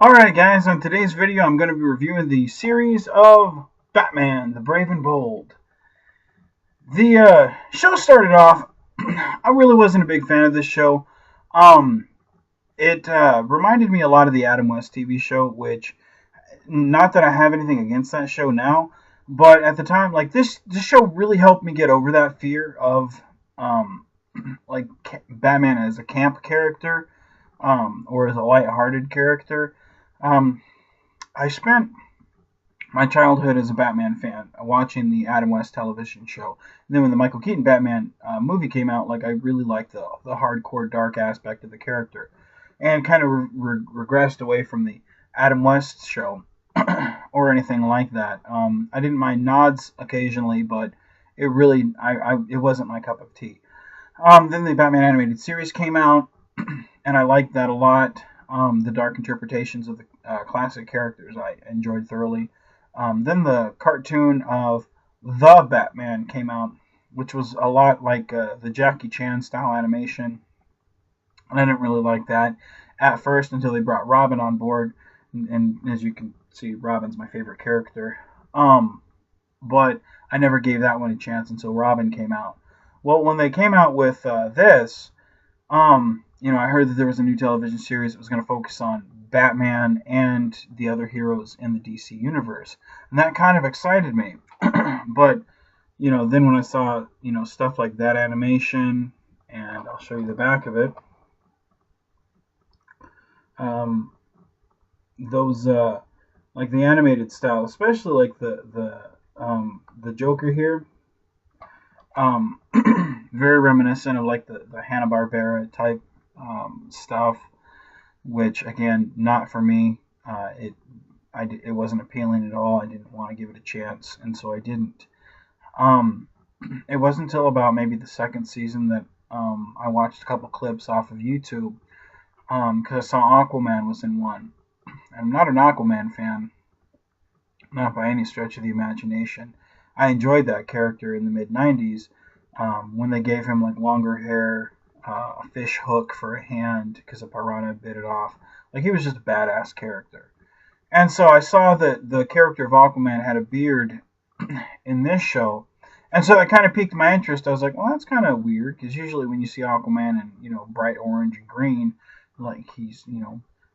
Alright guys, on today's video I'm going to be reviewing the series of Batman, the Brave and Bold. The show started off, I really wasn't a big fan of this show. It reminded me a lot of the Adam West TV show, which, not that I have anything against that show now, but at the time, like this show really helped me get over that fear of, um, like Batman as a camp character, or as a lighthearted character. Um, I spent my childhood as a Batman fan, watching the Adam West television show. And then when the Michael Keaton Batman movie came out, like I really liked the hardcore dark aspect of the character, and kind of regressed away from the Adam West show or anything like that. I didn't mind nods occasionally, but it really it wasn't my cup of tea. Then the Batman animated series came out, and I liked that a lot. The dark interpretations of the classic characters I enjoyed thoroughly. Then the cartoon of The Batman came out, which was a lot like the Jackie Chan style animation. And I didn't really like that at first until they brought Robin on board. And as you can see, Robin's my favorite character. But I never gave that one a chance until Robin came out. Well, when they came out with this, I heard that there was a new television series that was going to focus on Batman and the other heroes in the DC universe, and that kind of excited me. But then when I saw stuff like that animation, and I'll show you the back of it, those like the animated style, especially like the Joker here, very reminiscent of like the Hanna-Barbera type stuff, which again, not for me. It wasn't appealing at all. I didn't want to give it a chance, and so I didn't. Um, it wasn't until about maybe the second season that I watched a couple clips off of YouTube, because I saw Aquaman was in one. I'm not an Aquaman fan, not by any stretch of the imagination. I enjoyed that character in the mid '90s, when they gave him like longer hair, a fish hook for a hand because a piranha bit it off. Like he was just a badass character. And so I saw that the character of Aquaman had a beard in this show, and so that kind of piqued my interest. I was like, well, that's kind of weird because usually when you see Aquaman in bright orange and green, like he's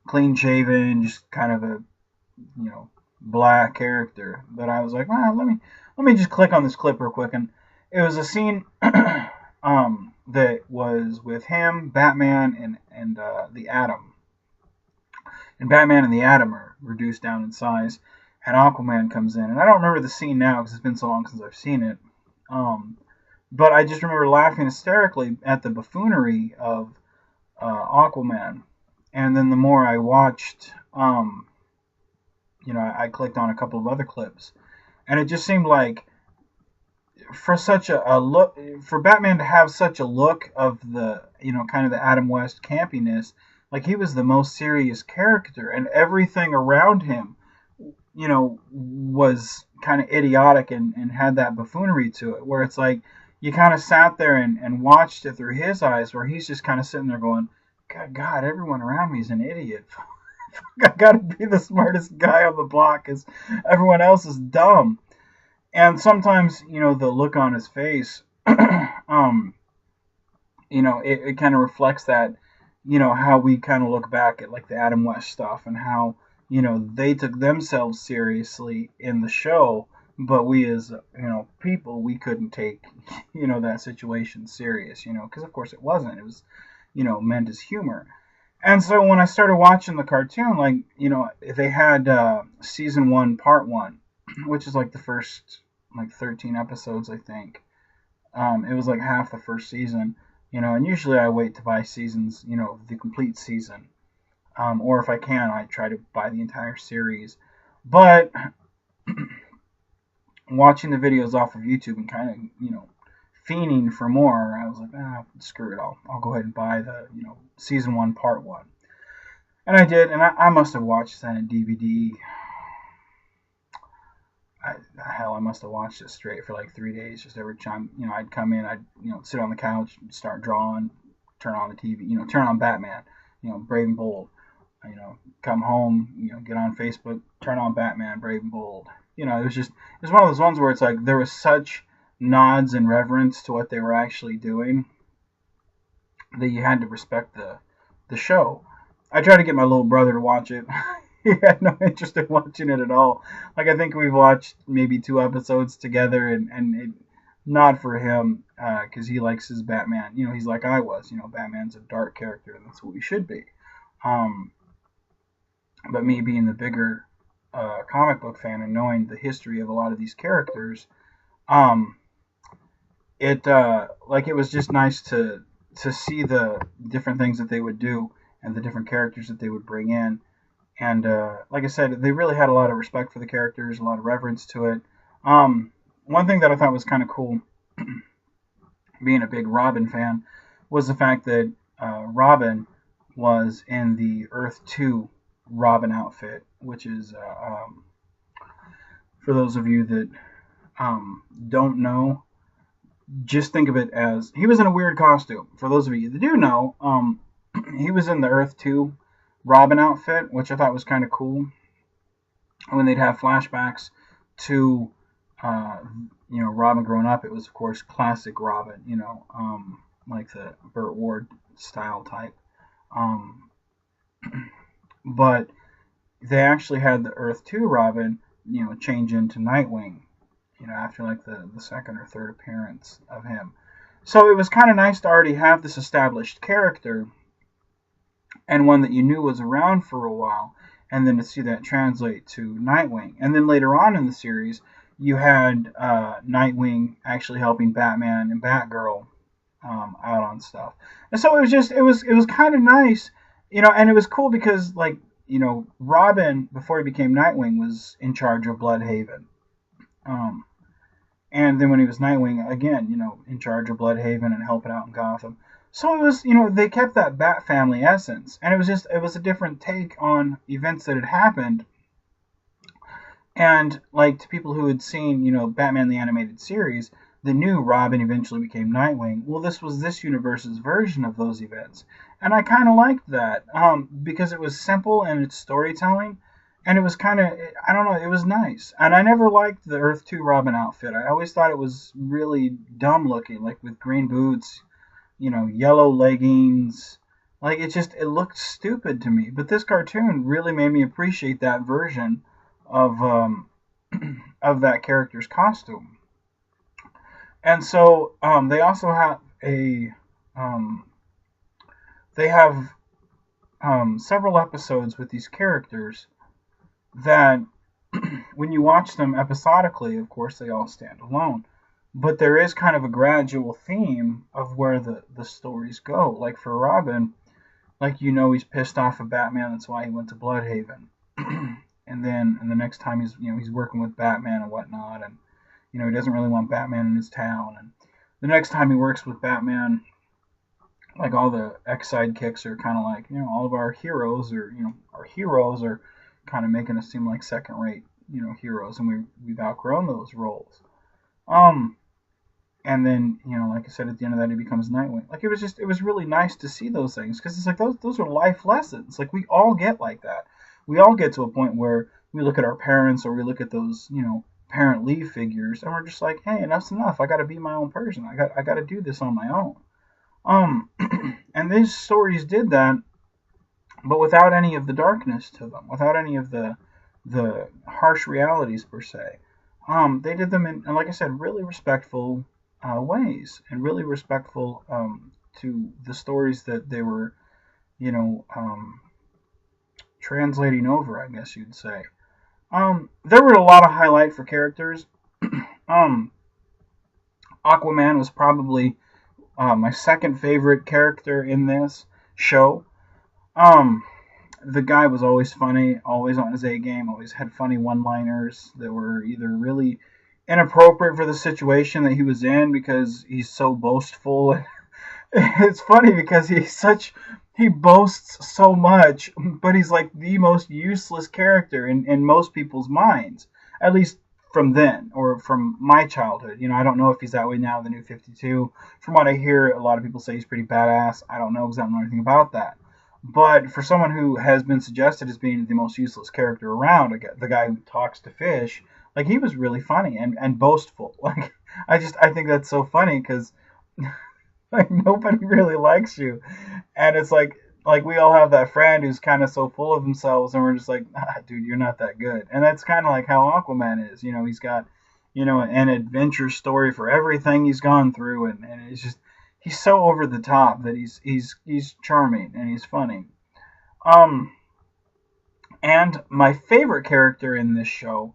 clean shaven, just kind of a black character. But I was like, well, let me just click on this clip real quick, and it was a scene that was with him, Batman, and the Atom. And Batman and the Atom are reduced down in size, and Aquaman comes in. And I don't remember the scene now because it's been so long since I've seen it. But I just remember laughing hysterically at the buffoonery of Aquaman. And then the more I watched, I clicked on a couple of other clips, and it just seemed like for such a look, for Batman to have such a look of the kind of the Adam West campiness, like he was the most serious character, and everything around him was kind of idiotic and had that buffoonery to it, where it's like you kind of sat there and watched it through his eyes, where he's just kind of sitting there going, God, everyone around me is an idiot. I gotta be the smartest guy on the block because everyone else is dumb. And sometimes, the look on his face, it kind of reflects that, how we kind of look back at like the Adam West stuff and how, they took themselves seriously in the show, but we as, people, we couldn't take, that situation serious, because of course it wasn't. It was, meant as humor. And so when I started watching the cartoon, like, they had season one, part one, which is like the first like 13 episodes, I think. It was like half the first season, and usually I wait to buy seasons, the complete season. Or if I can, I try to buy the entire series. But watching the videos off of YouTube and kind of, fiending for more, I was like, screw it, I'll go ahead and buy the, season one, part one. And I did, and I must have watched that in DVD. I must have watched it straight for like 3 days. Just every time, I'd come in, I'd, sit on the couch, start drawing, turn on the TV, turn on Batman, Brave and Bold. come home, get on Facebook, turn on Batman Brave and Bold. It was one of those ones where it's like there was such nods and reverence to what they were actually doing that you had to respect the show. I tried to get my little brother to watch it. He had no interest in watching it at all. Like I think we've watched maybe 2 episodes together, and not for him because he likes his Batman. He's like I was. Batman's a dark character, and that's what we should be. Um, but me being the bigger comic book fan and knowing the history of a lot of these characters, um, it was just nice to see the different things that they would do and the different characters that they would bring in. And like I said, they really had a lot of respect for the characters, a lot of reverence to it. One thing that I thought was kind of cool, being a big Robin fan, was the fact that Robin was in the Earth 2 Robin outfit, which is, for those of you that don't know, just think of it as he was in a weird costume. For those of you that do know, he was in the Earth 2 Robin outfit, which I thought was kind of cool. When they'd have flashbacks to, Robin growing up, it was, of course, classic Robin, like the Burt Ward style type. Um, but they actually had the Earth 2 Robin, change into Nightwing, after like the second or third appearance of him. So it was kind of nice to already have this established character and one that you knew was around for a while, and then to see that translate to Nightwing. And then later on in the series, you had Nightwing actually helping Batman and Batgirl out on stuff. And so it was kind of nice, and it was cool because Robin before he became Nightwing was in charge of Bloodhaven. Um, and then when he was Nightwing, again, in charge of Bloodhaven and helping out in Gotham. So it was, they kept that Bat family essence, and it was a different take on events that had happened. And like to people who had seen, Batman the Animated Series, they knew Robin eventually became Nightwing. Well, this was this universe's version of those events, and I kind of liked that because it was simple in its storytelling, and it was kind of, I don't know, it was nice. And I never liked the Earth 2 Robin outfit. I always thought it was really dumb looking, like with green boots, yellow leggings. Like it looked stupid to me. But this cartoon really made me appreciate that version of of that character's costume. And so they also have um, they have several episodes with these characters that when you watch them episodically, of course, they all stand alone. But there is kind of a gradual theme of where the stories go. Like for Robin, he's pissed off at Batman. That's why he went to Bloodhaven. And then the next time he's working with Batman and whatnot, and he doesn't really want Batman in his town. And the next time he works with Batman, like all the ex sidekicks are kind of like all of our heroes are kind of making us seem like second rate heroes, and we've outgrown those roles. Um, and then like I said, at the end of that he becomes Nightwing. Like it was really nice to see those things because it's like those are life lessons. Like we all get like that. We all get to a point where we look at our parents or we look at those parent leave figures and we're just like, hey, enough's enough. I got to be my own person. I got to do this on my own. Um, and these stories did that, but without any of the darkness to them, without any of the harsh realities per se. They did them in, like I said, really respectful ways, and really respectful to the stories that they were, you know, um, translating over, I guess you'd say. There were a lot of highlight for characters. um, Aquaman was probably my second favorite character in this show. Um, the guy was always funny, always on his A game, always had funny one-liners that were either really inappropriate for the situation that he was in because he's so boastful. It's funny because he boasts so much, but he's like the most useless character in most people's minds, at least from then or from my childhood. I don't know if he's that way now, the new 52. From what I hear, a lot of people say he's pretty badass. I don't know because I don't know anything about that. But for someone who has been suggested as being the most useless character around, the guy who talks to fish, like he was really funny and boastful. Like I think that's so funny because like nobody really likes you, and it's like we all have that friend who's kind of so full of themselves, and we're just like, dude, you're not that good. And that's kind of like how Aquaman is. He's got an adventure story for everything he's gone through, and it's just he's so over the top that he's charming and he's funny. Um, and my favorite character in this show,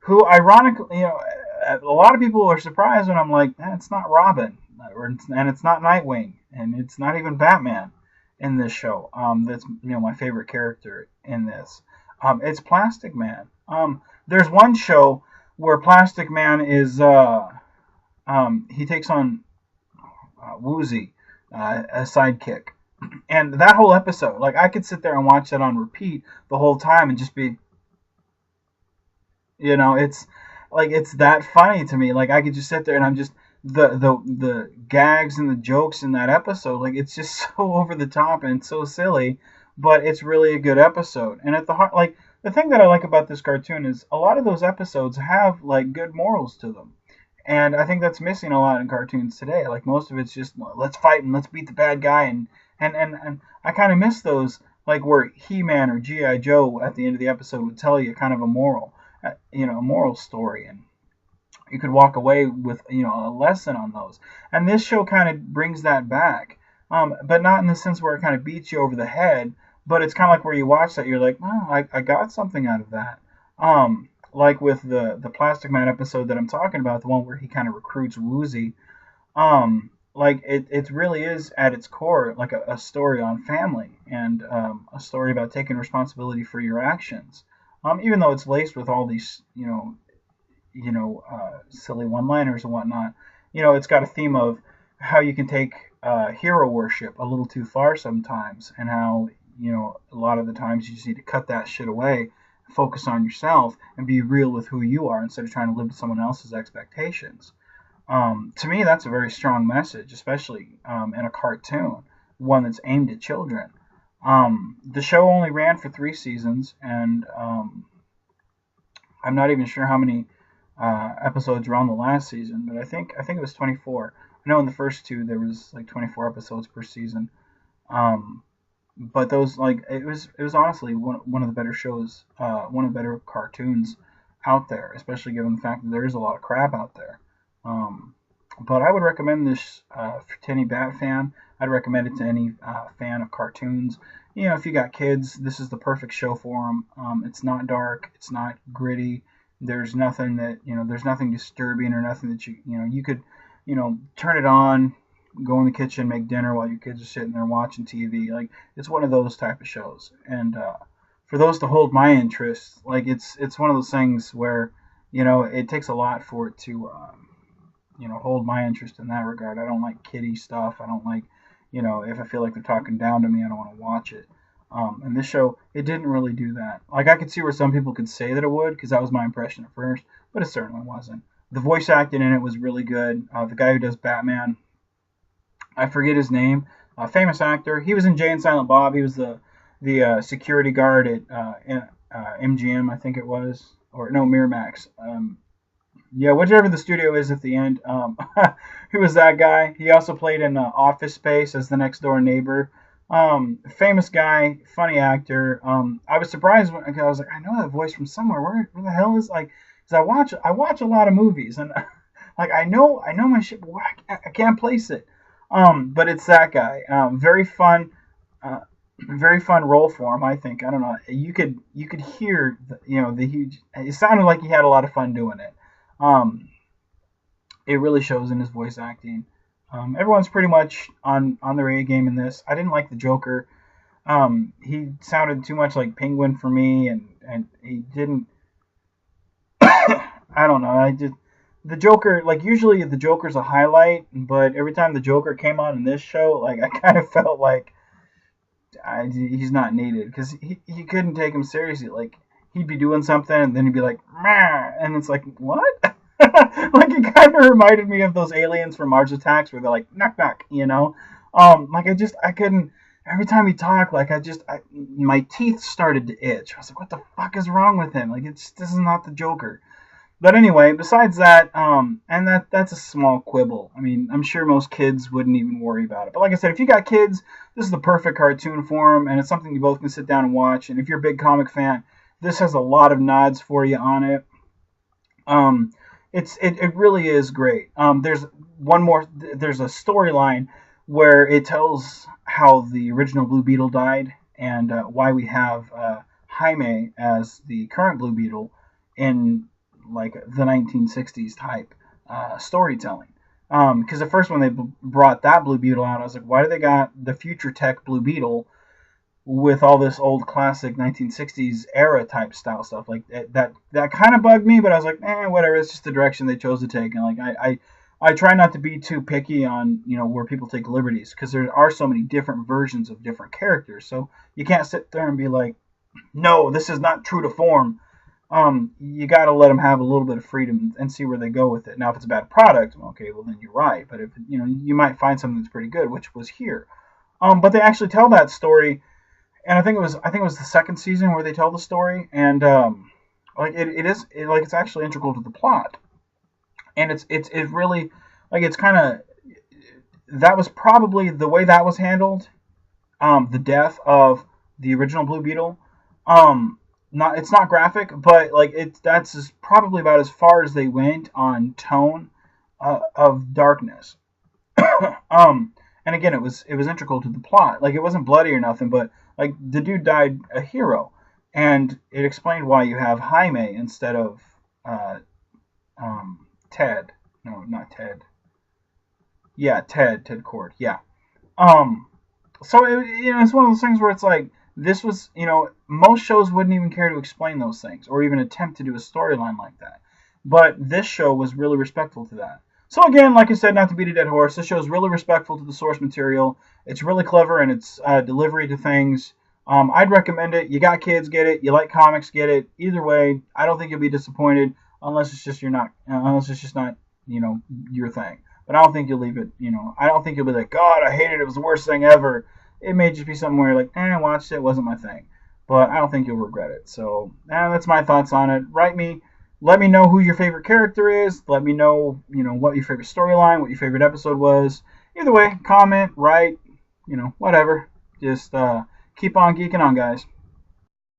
who ironically, a lot of people are surprised when I'm like, it's not Robin, and it's not Nightwing, and it's not even Batman in this show. That's my favorite character in this. It's Plastic Man. There's one show where Plastic Man is he takes on Woozy, a sidekick, and that whole episode, like I could sit there and watch that on repeat the whole time and just be, it's like it's that funny to me. Like I could just sit there and I'm just the gags and the jokes in that episode. Like it's just so over the top and so silly, but it's really a good episode. And at the heart, like the thing that I like about this cartoon is a lot of those episodes have like good morals to them. And I think that's missing a lot in cartoons today. Like most of it's just let's fight and let's beat the bad guy, and I kind of miss those, like where He-Man or GI Joe at the end of the episode would tell you kind of a moral, a moral story, and you could walk away with a lesson on those. And this show kind of brings that back, but not in the sense where it kind of beats you over the head, but it's kind of like where you watch that you're like, oh, I got something out of that. Like with the Plastic Man episode that I'm talking about, the one where he kind of recruits Woozy. Like it really is at its core like a story on family, and a story about taking responsibility for your actions. Even though it's laced with all these silly one-liners and whatnot, it's got a theme of how you can take hero worship a little too far sometimes, and how a lot of the times you just need to cut that shit away, focus on yourself, and be real with who you are instead of trying to live to someone else's expectations. To me, that's a very strong message, especially in a cartoon, one that's aimed at children. The show only ran for 3 seasons, and I'm not even sure how many episodes were on the last season, but I think it was 24. I know in the first two there was like 24 episodes per season. Um, but those, like, it was honestly one of the better shows, one of the better cartoons out there, especially given the fact that there is a lot of crap out there. Um, but I would recommend this to any Bat fan. I'd recommend it to any fan of cartoons. If you got kids, this is the perfect show for them. It's not dark, it's not gritty. There's nothing disturbing or nothing that you could, turn it on, go in the kitchen, make dinner while your kids are sitting there watching TV. Like it's one of those type of shows, and for those to hold my interest, like it's one of those things where it takes a lot for it to hold my interest in that regard. I don't like kiddie stuff. I don't like if I feel like they're talking down to me, I don't want to watch it. And this show, it didn't really do that. Like I could see where some people could say that it would, because that was my impression at first, but it certainly wasn't. The voice acting in it was really good. The guy who does Batman, I forget his name. A famous actor. He was in Jay and Silent Bob. He was the security guard at MGM, I think it was, or no, Miramax. Yeah, whichever the studio is at the end. He was that guy. He also played in Office Space as the next door neighbor. Famous guy, funny actor. I was surprised when I was like, I know that voice from somewhere. Where the hell is like? Because I watch a lot of movies, and like I know my shit, but I can't place it. But it's that guy. Uh, very fun role for him. I think. I don't know. You could hear the huge. It sounded like he had a lot of fun doing it. Um, it really shows in his voice acting. Everyone's pretty much on their A game in this. I didn't like the Joker. He sounded too much like Penguin for me, and he didn't. I don't know. I just the Joker, like usually the Joker's a highlight, but every time the Joker came on in this show, like I kind of felt like he's not needed, because he couldn't take him seriously. Like he'd be doing something and then he'd be like, "Meh," and it's like, what? Like it kind of reminded me of those aliens from Mars Attacks where they're like, knock knock. Like I couldn't. every time he talked, like my teeth started to itch. I was like, what the fuck is wrong with him? Like, this is not the Joker. But anyway, besides that, and that's a small quibble. I mean, I'm sure most kids wouldn't even worry about it. But like I said, if you got kids, this is the perfect cartoon for them, and it's something you both can sit down and watch. And if you're a big comic fan, this has a lot of nods for you on it. Um, it really is great. There's a storyline where it tells how the original Blue Beetle died and why we have Jaime as the current Blue Beetle in like the 1960s type storytelling. Because at first when they brought that Blue Beetle out, I was like, why do they got the future tech Blue Beetle with all this old classic 1960s era type style stuff? Like that kind of bugged me, but I was like, whatever. It's just the direction they chose to take, and like I try not to be too picky on where people take liberties, because there are so many different versions of different characters, so you can't sit there and be like, no, this is not true to form. You got to let them have a little bit of freedom and see where they go with it. Now, if it's a bad product, okay, well then you're right. But if you might find something that's pretty good, which was here. But they actually tell that story, and I think it was the second season where they tell the story, and like it's actually integral to the plot, and it really, like, it's kind of, that was probably the way that was handled. The death of the original Blue Beetle. Not It's not graphic, but like that's probably about as far as they went on tone of darkness. um, and again, it was integral to the plot. Like, it wasn't bloody or nothing, but like the dude died a hero, and it explained why you have Jaime instead of uh, Ted. No, not Ted. Yeah, Ted Cord. Yeah. Um, so it's one of those things where it's like, this was, most shows wouldn't even care to explain those things or even attempt to do a storyline like that, but this show was really respectful to that. So again, like I said, not to beat a dead horse, this show is really respectful to the source material. It's really clever in its delivery to things. I'd recommend it. You got kids, get it. You like comics, get it. Either way, I don't think you'll be disappointed, unless it's just not your thing. But I don't think you'll leave it. I don't think you'll be like, God, I hated it. It was the worst thing ever. It may just be something where you're like, I watched it. It wasn't my thing. But I don't think you'll regret it. So that's my thoughts on it. Write me. Let me know who your favorite character is. Let me know, what your favorite storyline, what your favorite episode was. Either way, comment, write, whatever. Just keep on geeking on, guys.